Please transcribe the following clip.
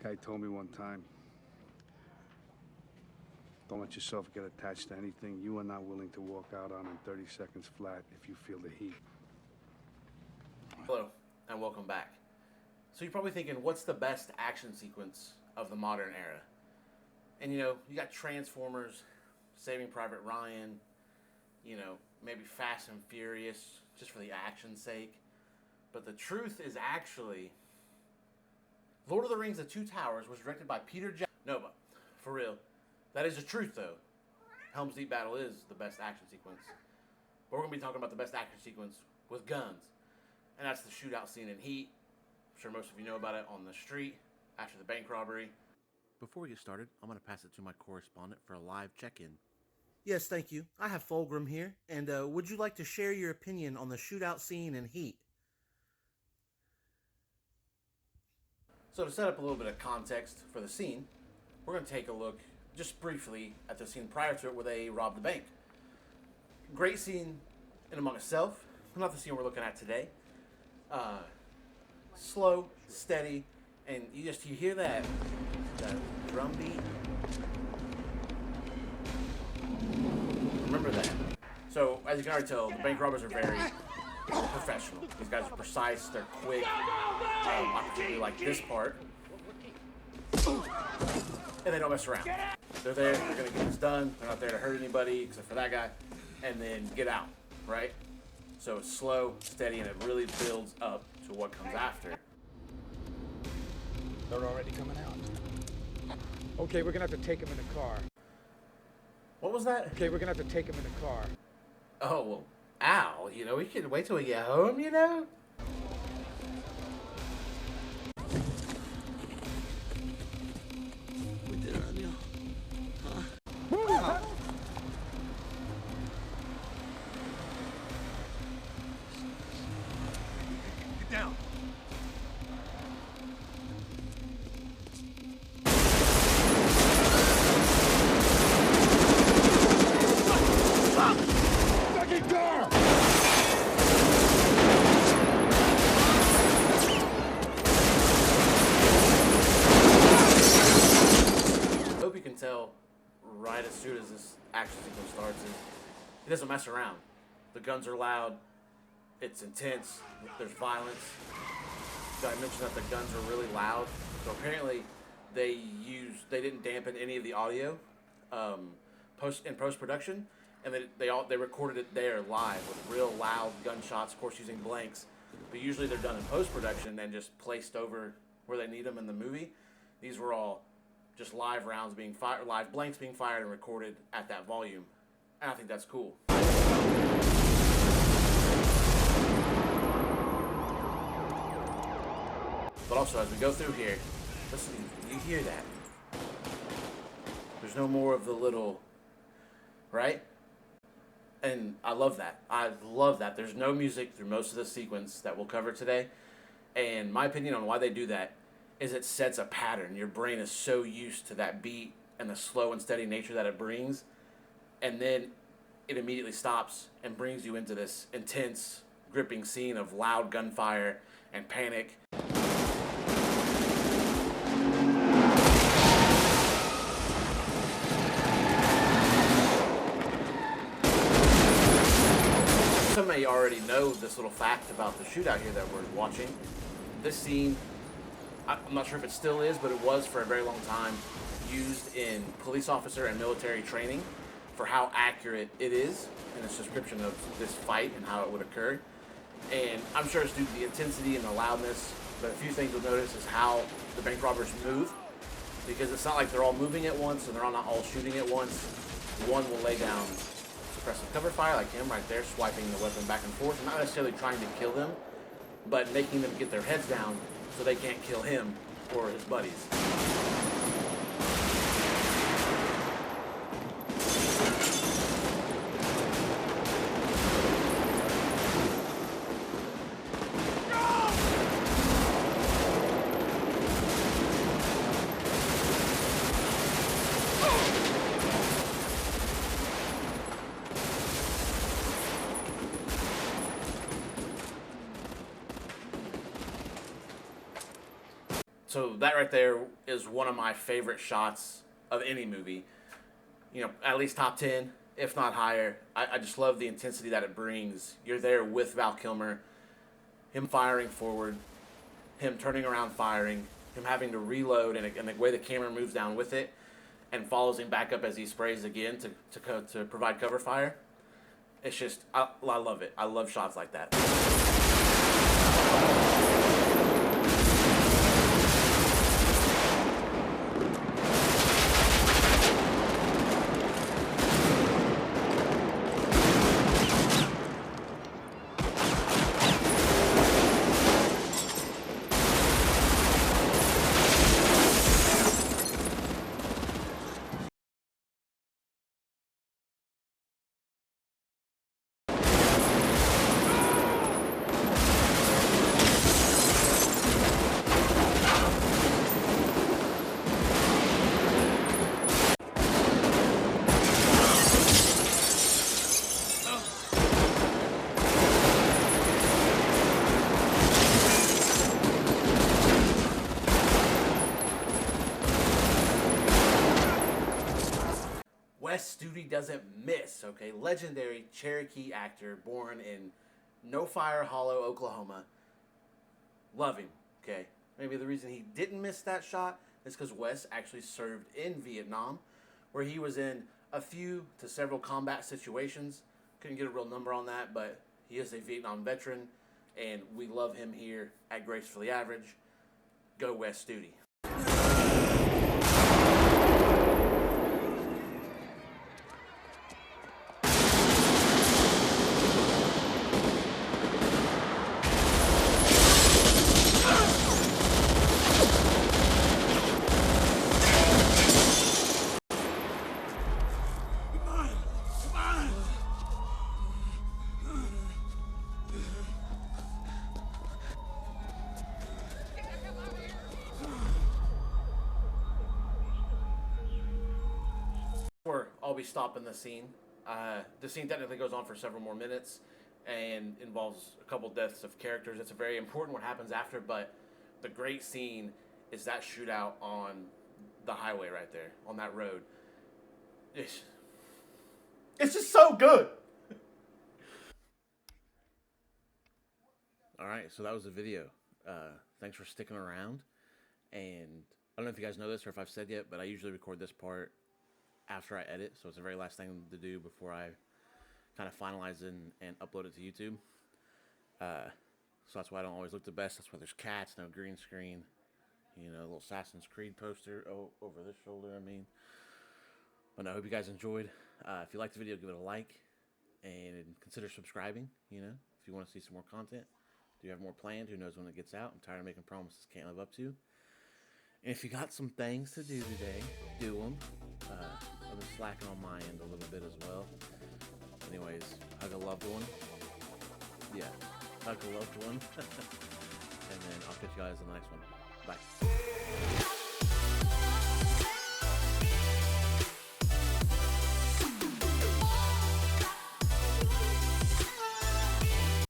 Guy told me one time, don't let yourself get attached to anything you are not willing to walk out on in 30 seconds flat if you feel the heat. Hello, and welcome back. So you're probably thinking, what's the best action sequence of the modern era? And you know, you got Transformers, Saving Private Ryan, you know, maybe Fast and Furious, just for the action's sake. But the truth is actually, Lord of the Rings: The Two Towers was directed by Peter Jackson. No, but for real, that is the truth though. Helm's Deep Battle is the best action sequence. But we're going to be talking about the best action sequence with guns. And that's the shootout scene in Heat. I'm sure most of you know about it, on the street after the bank robbery. Before we get started, I'm going to pass it to my correspondent for a live check-in. Yes, thank you. I have Fulgrim here, and would you like to share your opinion on the shootout scene in Heat? So to set up a little bit of context for the scene, we're going to take a look, just briefly, at the scene prior to it where they robbed the bank. Great scene in among itself, not the scene we're looking at today. Slow, steady, and you hear that drum beat. Remember that. So as you can already tell, the bank robbers are very professional. These guys are precise, they're quick. I particularly like this part. And they don't mess around. They're there, they're gonna get this done. They're not there to hurt anybody except for that guy. And then get out, right? So it's slow, steady, and it really builds up to what comes after. They're already coming out. Okay, we're gonna have to take him in the car. What was that? Okay, we're gonna have to take him in the car. Oh, well, ow. You know, we can wait till we get home, you know? We did it earlier. Huh? Get down. Second car! I hope you can tell right as soon as this action sequence starts is he doesn't mess around. The guns are loud, it's intense, there's violence. So I mentioned that the guns are really loud. So apparently they didn't dampen any of the audio in post-production, and they recorded it there live with real loud gunshots, of course using blanks. But usually they're done in post-production and just placed over where they need them in the movie. These were all just live rounds being fired, live blanks being fired and recorded at that volume. And I think that's cool. But also, as we go through here, listen, you hear that? There's no more of the little, right? And I love that. I love that. There's no music through most of the sequence that we'll cover today. And my opinion on why they do that is it sets a pattern. Your brain is so used to that beat and the slow and steady nature that it brings. And then it immediately stops and brings you into this intense, gripping scene of loud gunfire and panic. Some may already know this little fact about the shootout here that we're watching. This scene, I'm not sure if it still is, but it was for a very long time used in police officer and military training for how accurate it is in its description of this fight and how it would occur. And I'm sure it's due to the intensity and the loudness, but a few things you'll notice is how the bank robbers move, because it's not like they're all moving at once and they're not all shooting at once. One will lay down suppressive cover fire, like him right there, swiping the weapon back and forth, not necessarily trying to kill them, but making them get their heads down so they can't kill him or his buddies. So that right there is one of my favorite shots of any movie. You know, at least top 10, if not higher. I just love the intensity that it brings. You're there with Val Kilmer, him firing forward, him turning around firing, him having to reload, and the way the camera moves down with it and follows him back up as he sprays again to provide cover fire. It's just, I love it. I love shots like that. Wes Studi doesn't miss, okay? Legendary Cherokee actor born in No Fire Hollow, Oklahoma. Love him, okay? Maybe the reason he didn't miss that shot is because Wes actually served in Vietnam, where he was in a few to several combat situations. Couldn't get a real number on that, but he is a Vietnam veteran, and we love him here at Gracefully Average. Go Wes Studi. I'll be stopping the scene. The scene technically goes on for several more minutes and involves a couple deaths of characters. It's a very important what happens after, but the great scene is that shootout on the highway right there, on that road. It's just so good. All right, so that was the video. Thanks for sticking around. And I don't know if you guys know this or if I've said yet, but I usually record this part after I edit, so it's the very last thing to do before I kind of finalize it and upload it to YouTube. So that's why I don't always look the best. That's why there's cats, no green screen. You know, a little Assassin's Creed poster over this shoulder, I mean. But no, I hope you guys enjoyed. If you liked the video, give it a like. And consider subscribing, you know, if you want to see some more content. Do you have more planned? Who knows when it gets out? I'm tired of making promises can't live up to. And if you got some things to do today, do them. I've been slacking on my end a little bit as well. Anyways, hug a loved one. Yeah, hug a loved one. And then I'll catch you guys on the next one. Bye.